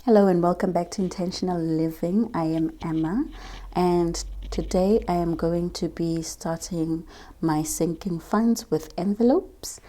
Hello and welcome back to Intentional Living. I am Emma, and today I am going to be starting my sinking funds with envelopes.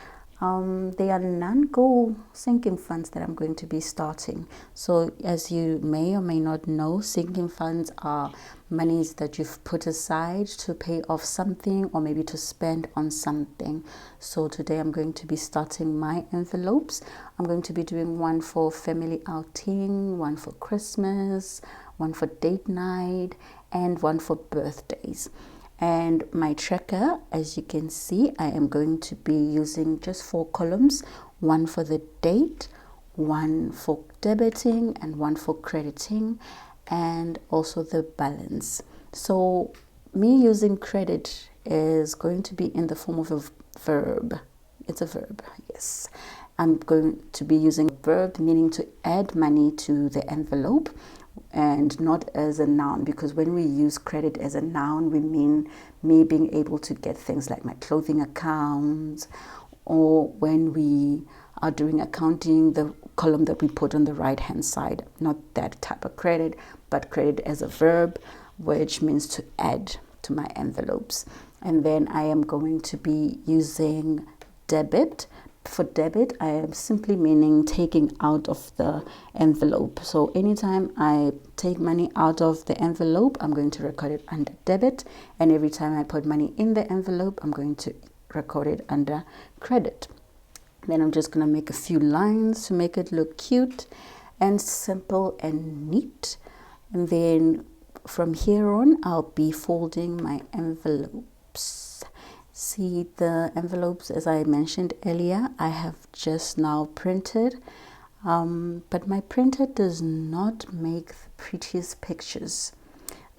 They are non-goal sinking funds that I'm going to be starting. So as you may or may not know, sinking funds are monies that you've put aside to pay off something or maybe to spend on something. So today I'm going to be starting my envelopes. I'm going to be doing one for family outing, one for Christmas, one for date night, and one for birthdays. And my tracker, as you can see, I am going to be using just 4 columns, one for the date, one for debiting, and one for crediting, and also the balance. So me using credit is going to be in the form of a verb. It's a verb, yes. I'm going to be using a verb, meaning to add money to the envelope, and not as a noun, because when we use credit as a noun, we mean me being able to get things like my clothing account, or when we are doing accounting, the column that we put on the right hand side, not that type of credit, but credit as a verb, which means to add to my envelopes. And then I am going to be using debit. For debit, I am simply meaning taking out of the envelope. So anytime I take money out of the envelope, I'm going to record it under debit. And every time I put money in the envelope, I'm going to record it under credit. Then I'm just going to make a few lines to make it look cute and simple and neat. And then from here on, I'll be folding my envelopes. See, the envelopes, as I mentioned earlier, I have just now printed, but my printer does not make the prettiest pictures.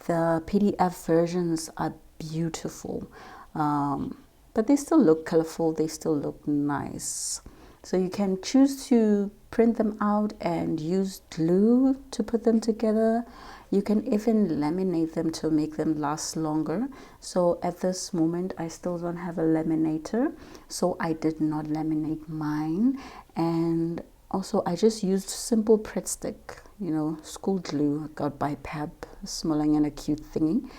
The PDF versions are beautiful, but they still look colorful, they still look nice. So you can choose to print them out and use glue to put them together. You can even laminate them to make them last longer. So at this moment, I still don't have a laminator, so I did not laminate mine. And also, I just used simple Pritt stick, school glue I got by Pep, smelling in a cute thingy.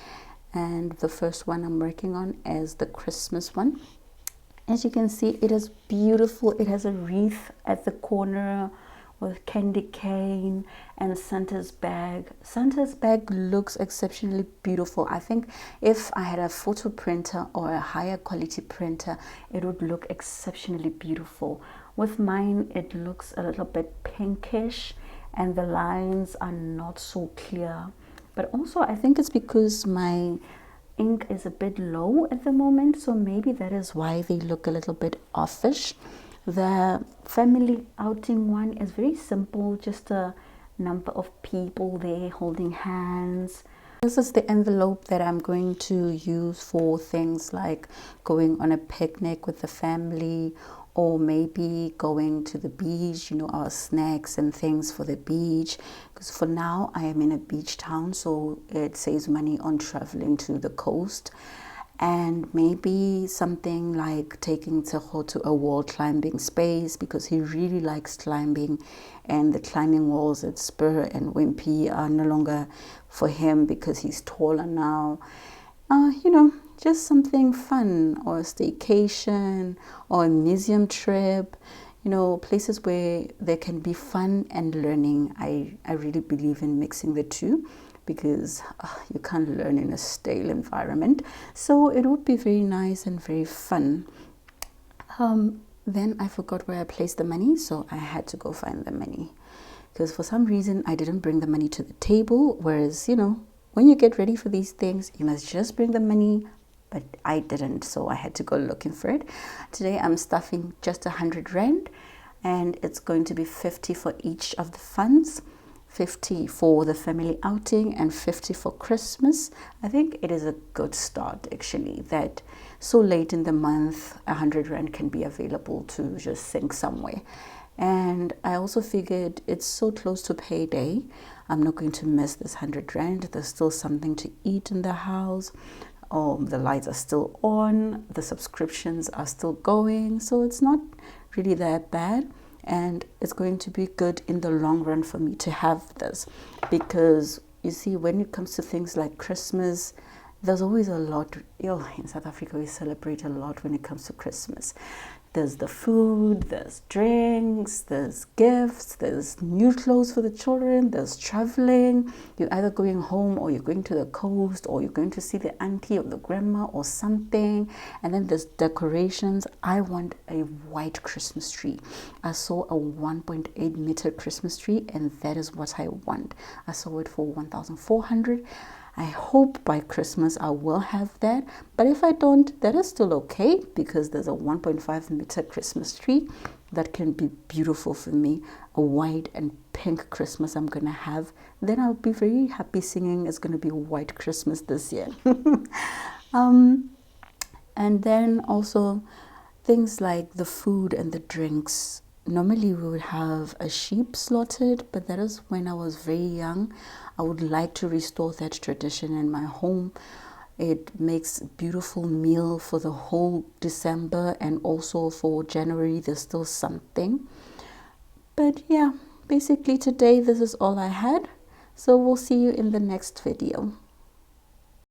And the first one I'm working on is the Christmas one. As you can see, it is beautiful. It has a wreath at the corner with candy cane and Santa's bag. Santa's bag looks exceptionally beautiful. I think if I had a photo printer or a higher quality printer, it would look exceptionally beautiful. With mine, it looks a little bit pinkish and the lines are not so clear. But also, I think it's because my ink is a bit low at the moment, so maybe that is why they look a little bit offish. The family outing one is very simple, just a number of people there holding hands. This is the envelope that I'm going to use for things like going on a picnic with the family, or maybe going to the beach, our snacks and things for the beach. Because for now, I am in a beach town, so it saves money on traveling to the coast. And maybe something like taking Tejo to a wall climbing space, because he really likes climbing, and the climbing walls at Spur and Wimpy are no longer for him because he's taller now. Just something fun, or a staycation, or a museum trip, places where there can be fun and learning. I really believe in mixing the two, because you can't learn in a stale environment. So it would be very nice and very fun. Then I forgot where I placed the money, so I had to go find the money. Because for some reason, I didn't bring the money to the table, whereas, when you get ready for these things, you must just bring the money, but I didn't, so I had to go looking for it. Today, I'm stuffing just 100 Rand, and it's going to be 50 for each of the funds. 50 for the family outing and 50 for Christmas. I think it is a good start, actually, that so late in the month, 100 Rand can be available to just sink somewhere. And I also figured it's so close to payday, I'm not going to miss this 100 Rand. There's still something to eat in the house. The lights are still on, the subscriptions are still going, so it's not really that bad. and it's going to be good in the long run for me to have this, because you see, when it comes to things like Christmas, there's always a lot. In South Africa, we celebrate a lot when it comes to Christmas. There's the food, there's drinks, there's gifts, there's new clothes for the children, there's traveling. You're either going home, or you're going to the coast, or you're going to see the auntie or the grandma or something. And then there's decorations. I want a white Christmas tree. I saw a 1.8 meter Christmas tree, and that is what I want. I saw it for 1,400. I hope by Christmas I will have that, but if I don't, that is still okay, because there's a 1.5 meter Christmas tree that can be beautiful for me. A white and pink Christmas I'm gonna have. Then I'll be very happy singing it's gonna be a white Christmas this year. And then also things like the food and the drinks. Normally we would have a sheep slaughtered, but that is when I was very young. I would like to restore that tradition in my home. It makes a beautiful meal for the whole December, and also for January there's still something. But yeah, basically today this is all I had. So we'll see you in the next video.